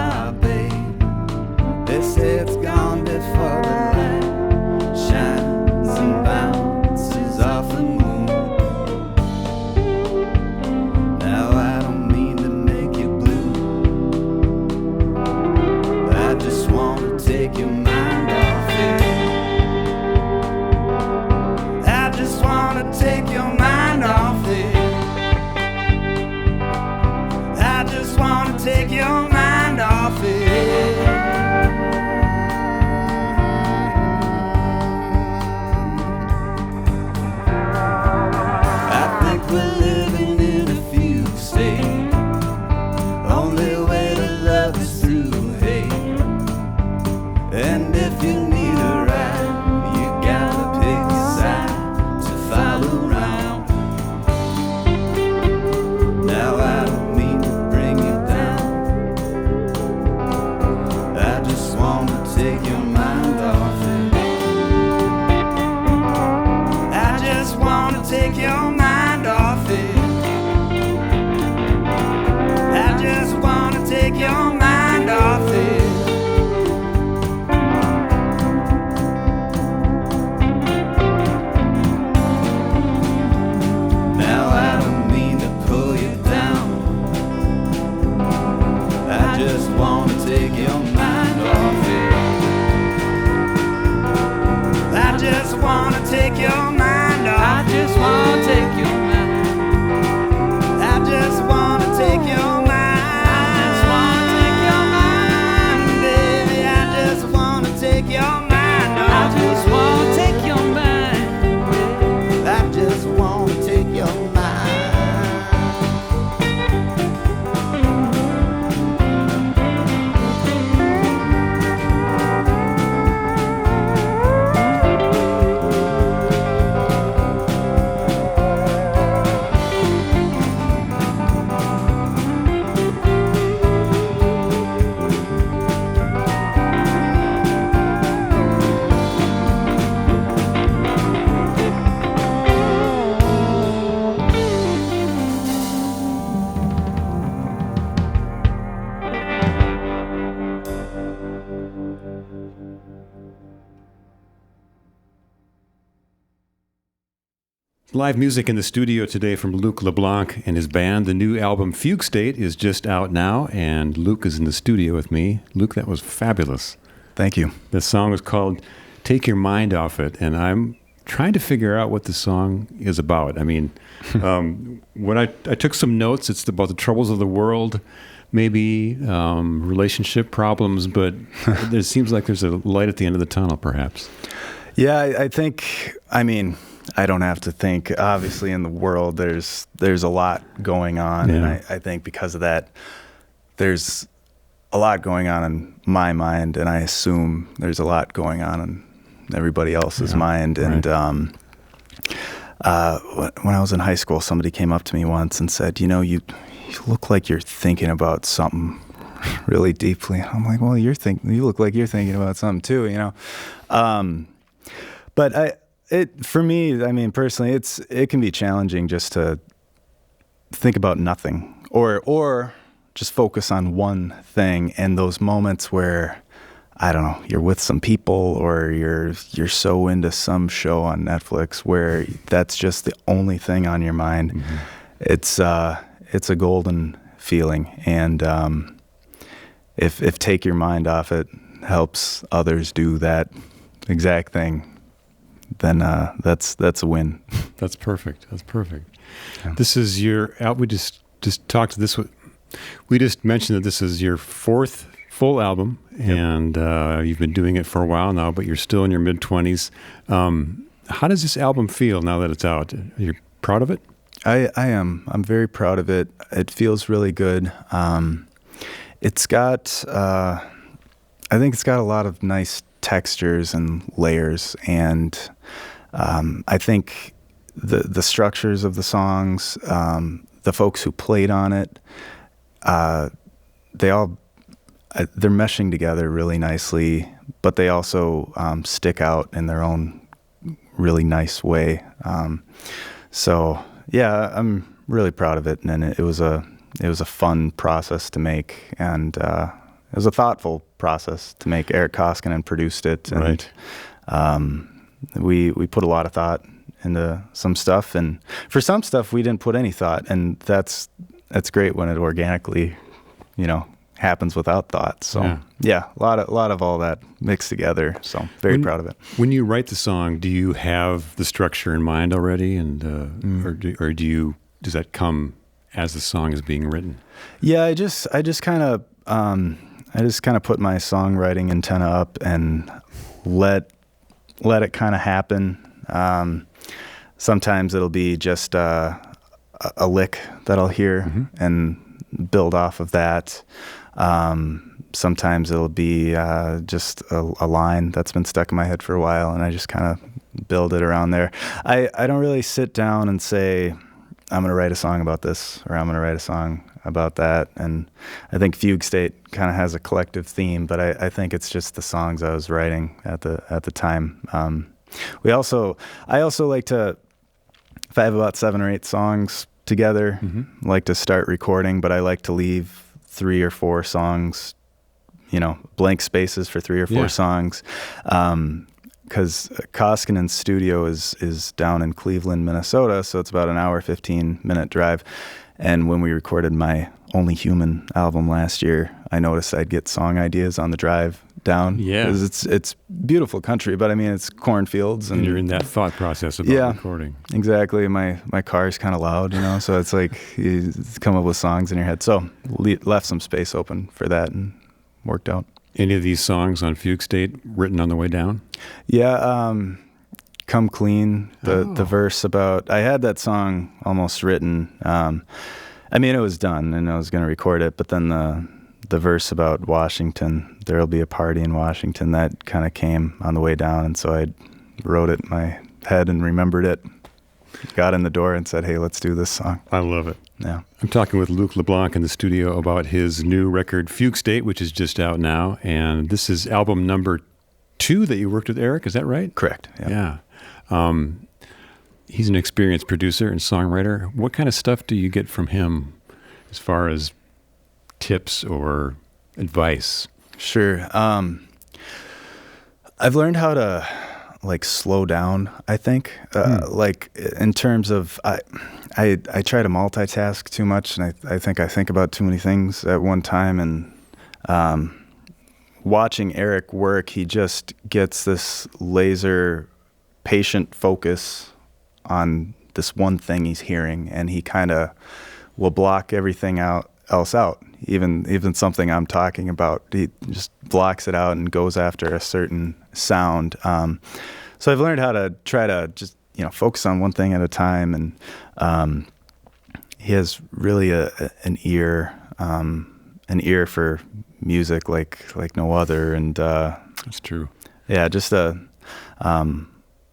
my babe. They say it's gone before the light shines and bounces off the moon. Now I don't mean to make you blue, I just want to take your mind off it. I just want to take your mind off it. I just want to take your mind off it. I think we're living in a fugue state. Only way to love is through hate. And if you need a ride, you gotta pick a side to follow around. Now I don't mean to bring you down, I just want to take your mind off it. I just want to take your mind off it. I just want to take your mind off it. Now I don't mean to pull you down, I just want to take your mind off it. I just want to take your mind off. I just want to take your mind. I just want to take your mind. I just want to take your mind, baby. I just want to take your mind off. I just want to take your mind. I just want to take your mind. Live music in the studio today from Luke LeBlanc and his band. The new album Fugue State is just out now, and Luke is in the studio with me. Luke, that was fabulous. Thank you. The song is called Take Your Mind Off It, and I'm trying to figure out what the song is about. I mean, when I took some notes, it's about the troubles of the world, maybe relationship problems, but it seems like there's a light at the end of the tunnel, perhaps. Yeah, I think, I mean, I don't have to think. Obviously, in the world, there's a lot going on, and I think because of that, there's a lot going on in my mind, and I assume there's a lot going on in everybody else's mind. And when I was in high school, somebody came up to me once and said, you look like you're thinking about something really deeply. I'm like, well, you look like you're thinking about something too, But for me, I mean, personally, it can be challenging just to think about nothing or just focus on one thing. And those moments where, I don't know, you're with some people or you're so into some show on Netflix where that's just the only thing on your mind. Mm-hmm. It's a golden feeling. And if take your mind off it helps others do that exact thing, then that's a win. That's perfect. Yeah. This is your album. We just talked to this. We just mentioned that this is your fourth full album, and you've been doing it for a while now, but you're still in your mid-20s. How does this album feel now that it's out? Are you proud of it? I am. I'm very proud of it. It feels really good. It's got, I think it's got a lot of nice textures and layers, and I think the structures of the songs, the folks who played on it, they're meshing together really nicely, but they also stick out in their own really nice way. So yeah, I'm really proud of it, and it was a fun process to make, and was a thoughtful process to make. Erik Koskinen produced it, and Right. We put a lot of thought into some stuff, and for some stuff we didn't put any thought, and that's great when it organically, happens without thought. So yeah, a lot of all that mixed together. So very proud of it. When you write the song, do you have the structure in mind already, and or does that come as the song is being written? Yeah, I just kind of put my songwriting antenna up and let it kind of happen. Sometimes it'll be just a lick that I'll hear and build off of that. Sometimes it'll be just a line that's been stuck in my head for a while, and I just kind of build it around there. I don't really sit down and say, I'm going to write a song about this, or I'm going to write a song about that. And I think Fugue State kind of has a collective theme, but I think it's just the songs I was writing at the time. I also like to, if I have about 7 or 8 songs together, like to start recording, but I like to leave 3 or 4 songs, blank spaces for 3 or 4 songs. Because Koskinen's studio is down in Cleveland, Minnesota, so it's about an hour, 15-minute drive. And when we recorded my Only Human album last year, I noticed I'd get song ideas on the drive down. Yeah. Because it's beautiful country, but I mean, it's cornfields. And you're in that thought process about recording. Exactly. My car's kind of loud, so it's like you come up with songs in your head. So left some space open for that and worked out. Any of these songs on Fugue State written on the way down? Yeah, Come Clean, the verse about, I had that song almost written. It was done and I was going to record it, but then the verse about Washington, there'll be a party in Washington, that kind of came on the way down, and so I wrote it in my head and remembered it, got in the door and said, hey, let's do this song. I love it. Yeah. I'm talking with Luke LeBlanc in the studio about his new record, Fugue State, which is just out now. And this is album number 2 that you worked with Erik. Is that right? Correct. Yeah. He's an experienced producer and songwriter. What kind of stuff do you get from him as far as tips or advice? Sure. I've learned how to slow down, I think, in terms of, I try to multitask too much, and I think about too many things at one time. And watching Erik work, he just gets this laser patient focus on this one thing he's hearing, and he kind of will block everything else out, even something I'm talking about. He just blocks it out and goes after a certain sound. So I've learned how to try to just focus on one thing at a time, and he has really an ear for music like no other, and that's true. Yeah, just a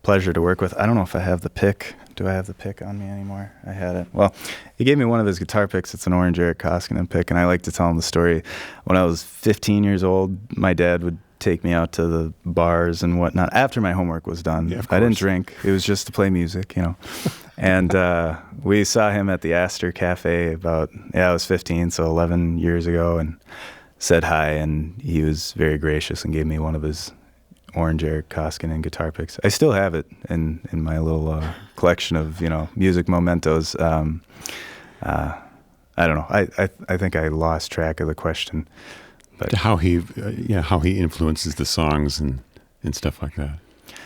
pleasure to work with. I don't know if I have the pick. Do I have the pick on me anymore? I had it. Well, he gave me one of his guitar picks. It's an orange Erik Koskinen pick, and I like to tell him the story. When I was 15 years old, my dad would take me out to the bars and whatnot after my homework was done. Yeah, I didn't drink. It was just to play music, And we saw him at the Astor Cafe I was 15, so 11 years ago, and said hi, and he was very gracious and gave me one of his orange Erik Koskinen guitar picks. I still have it in my little collection of music mementos. I don't know. I think I lost track of the question. But how he influences the songs and stuff like that.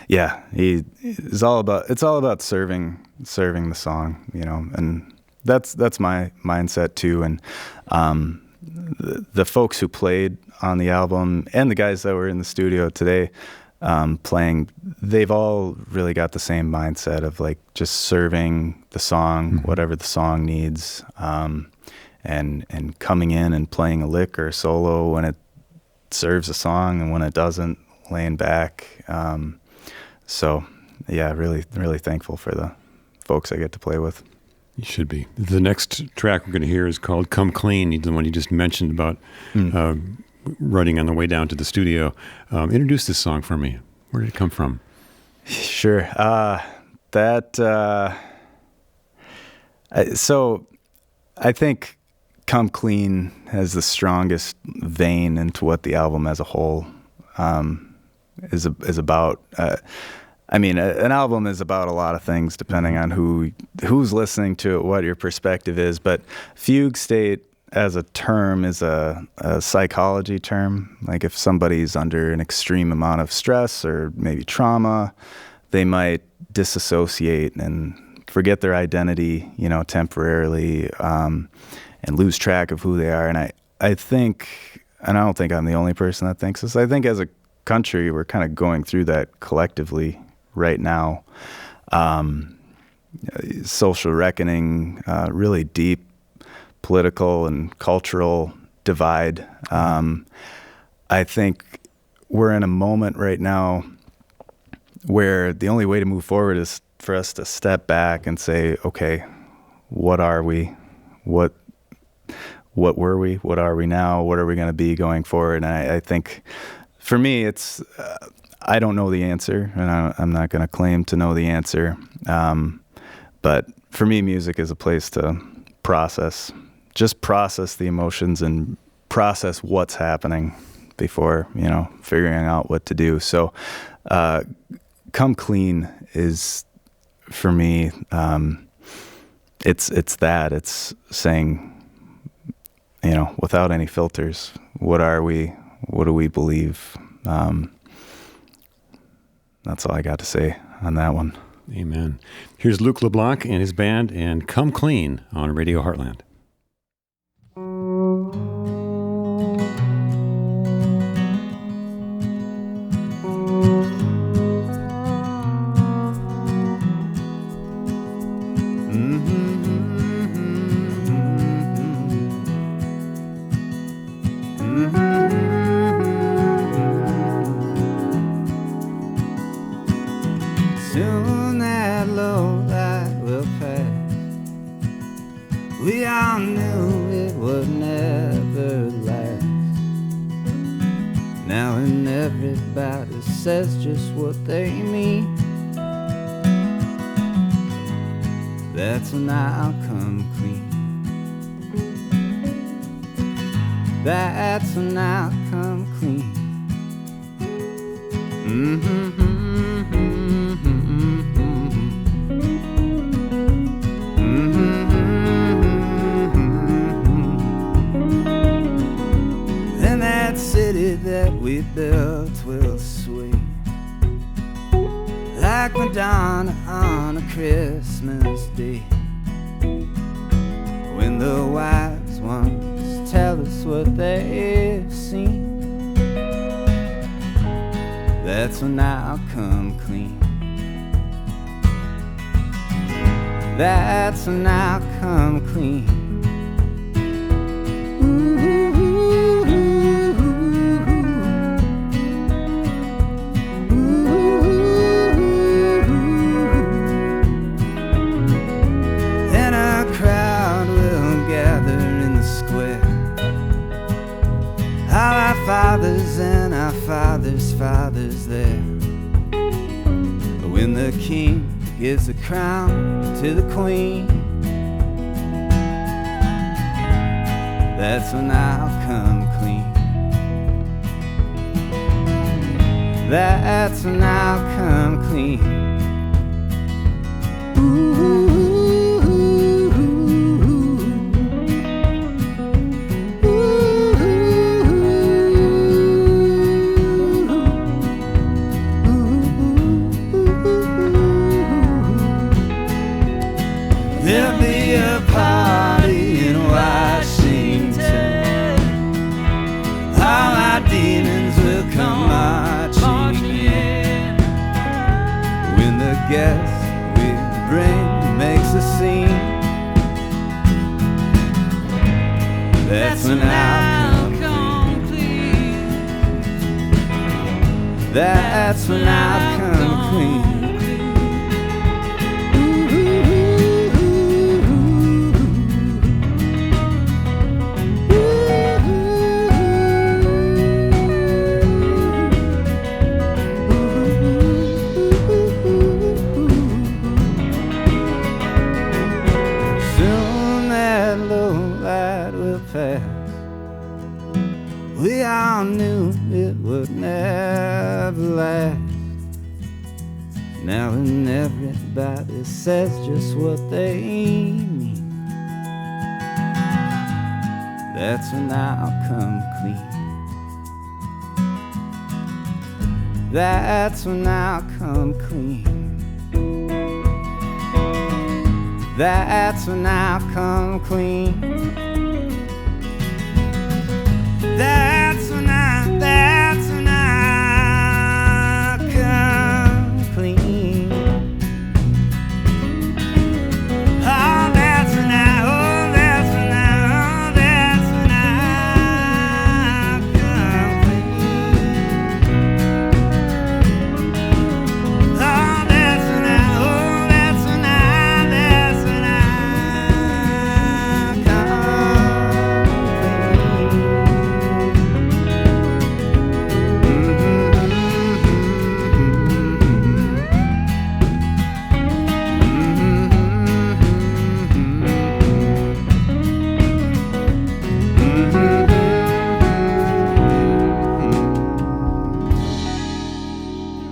Yeah, it's all about serving the song, and that's my mindset too. And the folks who played on the album and the guys that were in the studio today playing, they've all really got the same mindset of just serving the song, whatever the song needs, and coming in and playing a lick or a solo when it serves a song, and when it doesn't, laying back. So yeah, really, really thankful for the folks I get to play with. You should be. The next track we're going to hear is called Come Clean, the one you just mentioned about writing on the way down to the studio. Introduce this song for me. Where did it come from? Sure. So I think Come Clean has the strongest vein into what the album as a whole is about. I mean, an album is about a lot of things depending on who's listening to it, what your perspective is. But Fugue State as a term is a psychology term. Like if somebody's under an extreme amount of stress or maybe trauma, they might disassociate and forget their identity, temporarily, and lose track of who they are. And I think, and I don't think I'm the only person that thinks this, I think as a country, we're kind of going through that collectively right now. Social reckoning, really deep political and cultural divide. I think we're in a moment right now where the only way to move forward is for us to step back and say, okay, what are we? What were we? What are we now? What are we going to be going forward? And I think for me, it's, I don't know the answer, and I'm not going to claim to know the answer. But for me, music is a place to process the emotions and process what's happening before, figuring out what to do. So, Come Clean is, for me, it's saying, without any filters, what are we? What do we believe? That's all I got to say on that one. Amen. Here's Luke LeBlanc and his band and Come Clean on Radio Heartland. Soon that low light will pass. We all knew it would never last. Now and everybody says just what they mean. That's when I'll come clean. That's when I'll come clean. And that city that we built will sway like Madonna on a Christmas day, when the wise ones tell us what they've seen. That's when I'll come clean. That's when I'll come clean. And a crowd will gather in the square. All our fathers and our fathers' fathers there. When the king gives the crown to the queen, that's when I'll come clean. That's when I'll come clean. There'll be a party in Washington. All our demons will come marching in. When the guest we bring makes a scene, that's when I'll come clean. That's when I'll come clean. knew it would never last. Now when everybody says just what they mean, that's when I'll come clean. That's when I'll come clean. That's when I'll come clean. That's when I'll come clean. Oh, that's when I'll come clean. Oh, that's when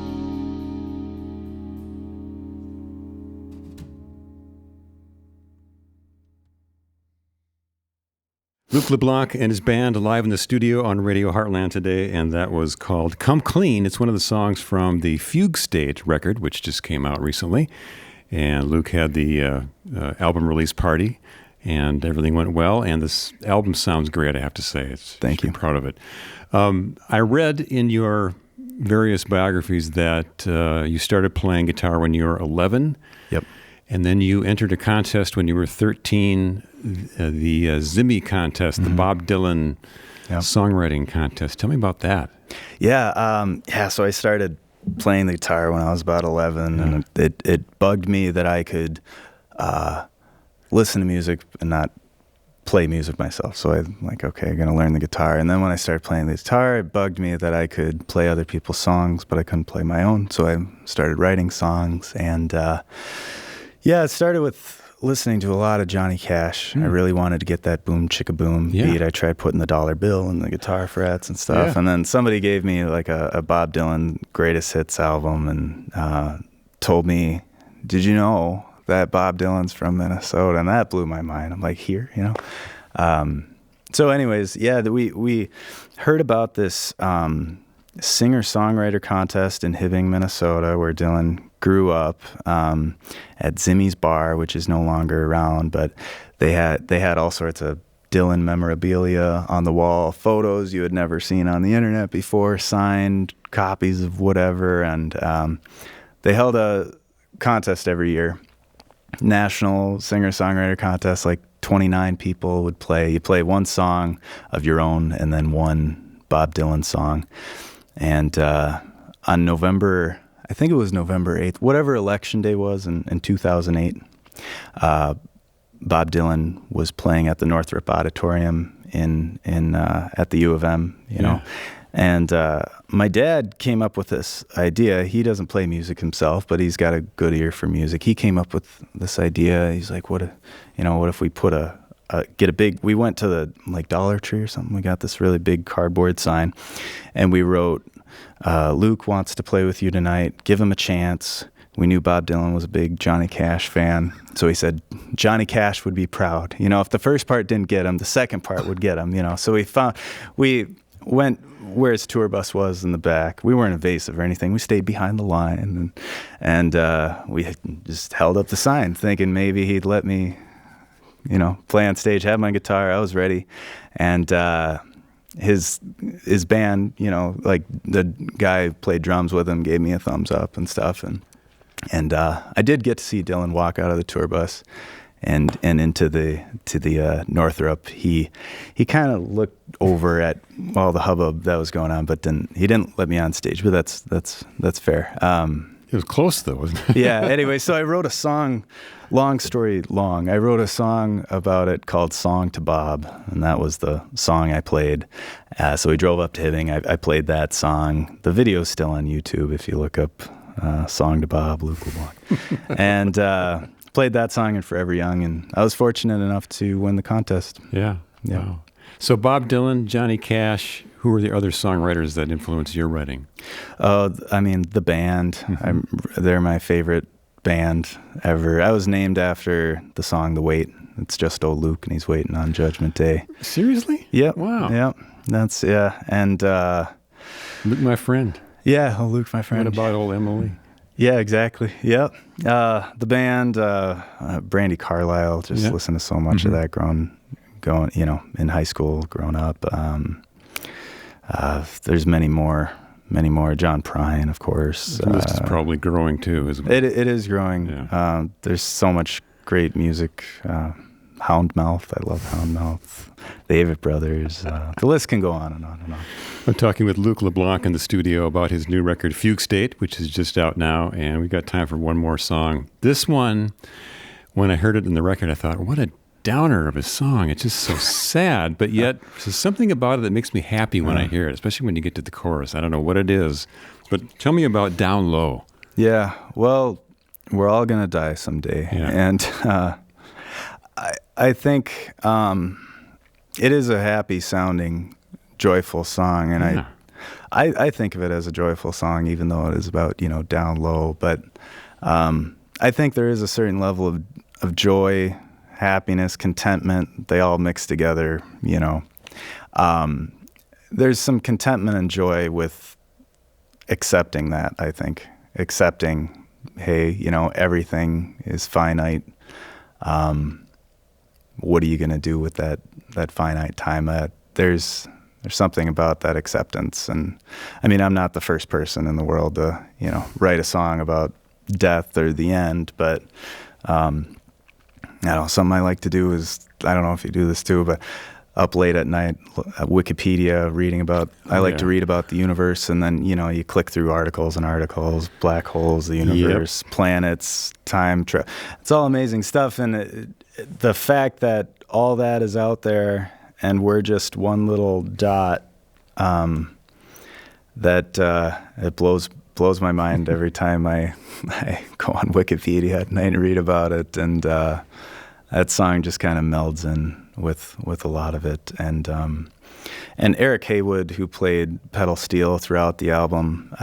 Luke LeBlanc and his band live in the studio on Radio Heartland today, and that was called Come Clean. It's one of the songs from the Fugue State record, which just came out recently. And Luke had the album release party, and everything went well. And this album sounds great, I have to say. Thank you. I'm proud of it. I read in your various biographies that you started playing guitar when you were 11. Yep. And then you entered a contest when you were 13, the Zimmy contest, the Bob Dylan songwriting contest. Tell me about that. Yeah. So I started playing the guitar when I was about 11, and it bugged me that I could listen to music and not play music myself. So I'm like, okay, I'm going to learn the guitar. And then when I started playing the guitar, it bugged me that I could play other people's songs, but I couldn't play my own. So I started writing songs, and it started with listening to a lot of Johnny Cash. I really wanted to get that boom chicka boom beat. I tried putting the dollar bill in the guitar frets and stuff. And then somebody gave me like a Bob Dylan greatest hits album and told me, did you know that Bob Dylan's from Minnesota? And that blew my mind. I'm like, here, you know? So anyways, we heard about this singer-songwriter contest in Hibbing, Minnesota, where Dylan grew up, at Zimmy's Bar, which is no longer around, but they had all sorts of Dylan memorabilia on the wall, photos you had never seen on the internet before, signed copies of whatever, and they held a contest every year, national singer-songwriter contest. Like 29 people would play. You play one song of your own and then one Bob Dylan song. And on November 8th, whatever election day was in 2008, Bob Dylan was playing at the Northrop Auditorium at the U of M, you know. And my dad came up with this idea. He doesn't play music himself, but he's got a good ear for music. He came up with this idea. He's like, what if we put we went to the Dollar Tree or something. We got this really big cardboard sign, and we wrote, Luke wants to play with you tonight. Give him a chance. We knew Bob Dylan was a big Johnny Cash fan. So he said, Johnny Cash would be proud. You know, if the first part didn't get him, the second part would get him, you know. So we went where his tour bus was in the back. We weren't evasive or anything. We stayed behind the line, and we just held up the sign thinking maybe he'd let me, you know, play on stage, have my guitar. I was ready. And his band, you know, like the guy who played drums with him gave me a thumbs up and stuff. And I did get to see Dylan walk out of the tour bus and into the Northrop. He kind of looked over at all the hubbub that was going on, but he didn't let me on stage. But that's fair. It was close though, wasn't it? Yeah. Anyway, so I wrote a song. Long story long. I wrote a song about it called "Song to Bob," and that was the song I played. So we drove up to Hibbing. I played that song. The video's still on YouTube if you look up "Song to Bob," Luke LeBlanc, and played that song in Forever Young. And I was fortunate enough to win the contest. Yeah. Wow. So Bob Dylan, Johnny Cash. Who are the other songwriters that influence your writing? I mean, the band. They're my favorite band ever. I was named after the song "The Wait." It's just old Luke, and he's waiting on Judgment Day. Seriously? Yep. Wow. Yep. That's and Luke, my friend. Yeah, oh, Luke, my friend. What about old Emily? Yeah, exactly. Yep. The band, Brandy Carlisle. Just listen to so much of that going, in high school, growing up. There's many more. John Prine, of course. The list is probably growing too, isn't it? It is growing. Yeah. There's so much great music. Houndmouth, I love Houndmouth. The Avett Brothers. The list can go on and on and on. I'm talking with Luke LeBlanc in the studio about his new record, Fugue State, which is just out now, and we've got time for one more song. This one, when I heard it in the record, I thought, what a downer of a song. It's just so sad, but yet there's something about it that makes me happy when I hear it, especially when you get to the chorus. I don't know what it is, but tell me about Down Low. Yeah, well, we're all going to die someday, and I think it is a happy-sounding, joyful song, and I think of it as a joyful song, even though it is about, down low. But I think there is a certain level of joy, happiness, contentment. They all mix together, There's some contentment and joy with accepting that, I think. Accepting, hey, everything is finite. What are you going to do with that finite time? There's something about that acceptance. And I mean, I'm not the first person in the world to, write a song about death or the end, but something I like to do is, I don't know if you do this too, but up late at night, Wikipedia, reading about, I like to read about the universe, and then, you click through articles and articles, black holes, the universe, planets, time travel. It's all amazing stuff. And the fact that all that is out there and we're just one little dot, it blows my mind every time I go on Wikipedia at night and read about it. And that song just kind of melds in with a lot of it. And Eric Haywood, who played pedal steel throughout the album,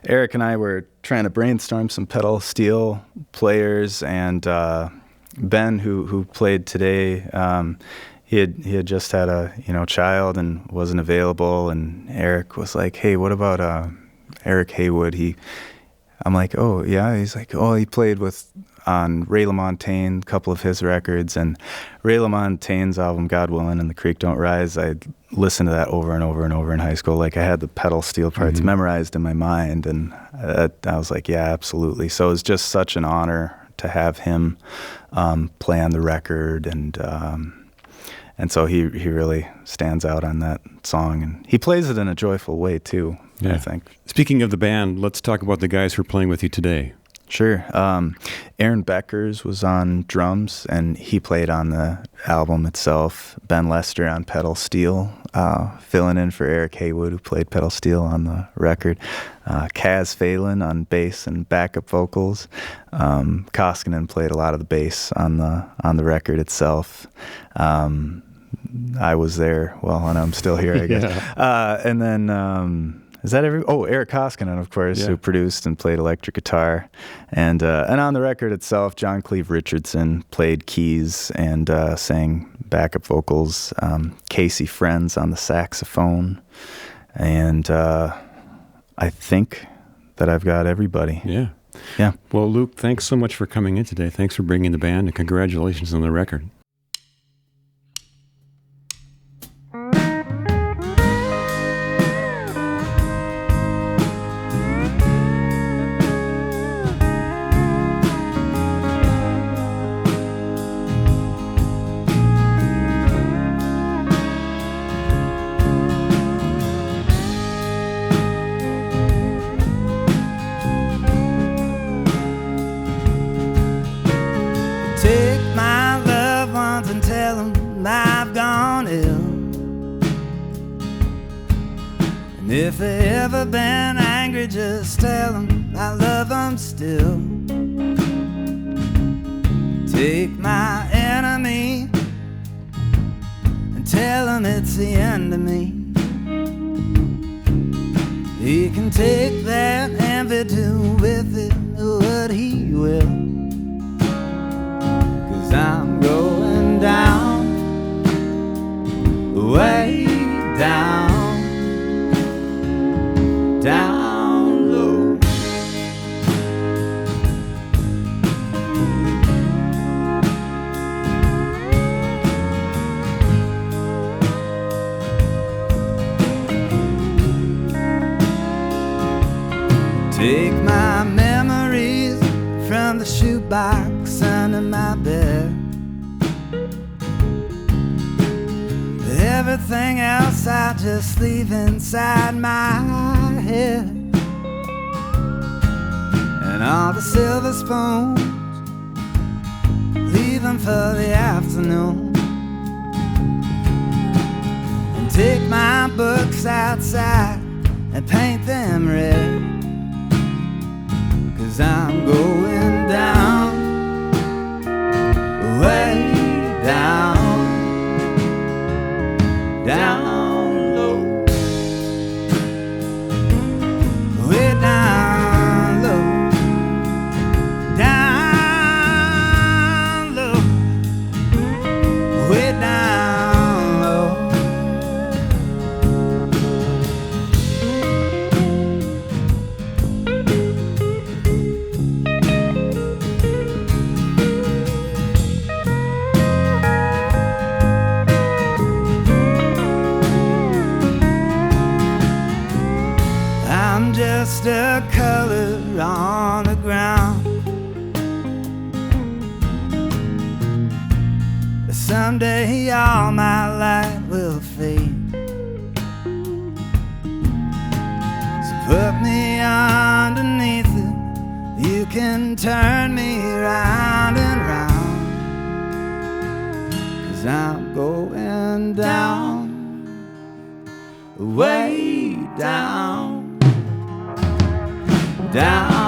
Eric and I were trying to brainstorm some pedal steel players, and Ben, who played today, he had just had a child and wasn't available, and Eric was like, "Hey, what about Eric Haywood?" I'm like, "Oh yeah." He's like, "Oh, he played on Ray LaMontagne, a couple of his records, and Ray LaMontagne's album God Willing and The Creek Don't Rise. I listened to that over and over and over in high school. Like, I had the pedal steel parts memorized in my mind, and I was like, yeah, absolutely. So it was just such an honor to have him play on the record, and so he really stands out on that song, and he plays it in a joyful way too. I think. Speaking of the band, let's talk about the guys who are playing with you today. Sure. Erin Bekker was on drums, and he played on the album itself. Ben Lester on pedal steel, filling in for Eric Haywood, who played pedal steel on the record. Caz Falen on bass and backup vocals. Koskinen played a lot of the bass on the record itself. I was there, and I'm still here, I guess. And then... is that Erik Koskinen, of course, who produced and played electric guitar. And on the record itself, John Cleve Richardson played keys and sang backup vocals. Casey Friends on the saxophone. And I think that I've got everybody. Yeah. Yeah. Well, Luke, thanks so much for coming in today. Thanks for bringing the band, and congratulations on the record. If they ever been angry, just tell them I love them still. Take my enemy and tell him it's the end of me. He can take that envy, do with it what he will. 'Cause I'm going down, way down, down low. Take my memories from the shoebox under my bed. Everything else I just leave inside my head. And all the silver spoons, leave them for the afternoon. And take my books outside and paint them red. 'Cause I'm going down, way down, down low, way down low, down low, way down low. Just a color on the ground. Someday all my light will fade. So put me underneath it. You can turn me round and round. 'Cause I'm going down, way down, down.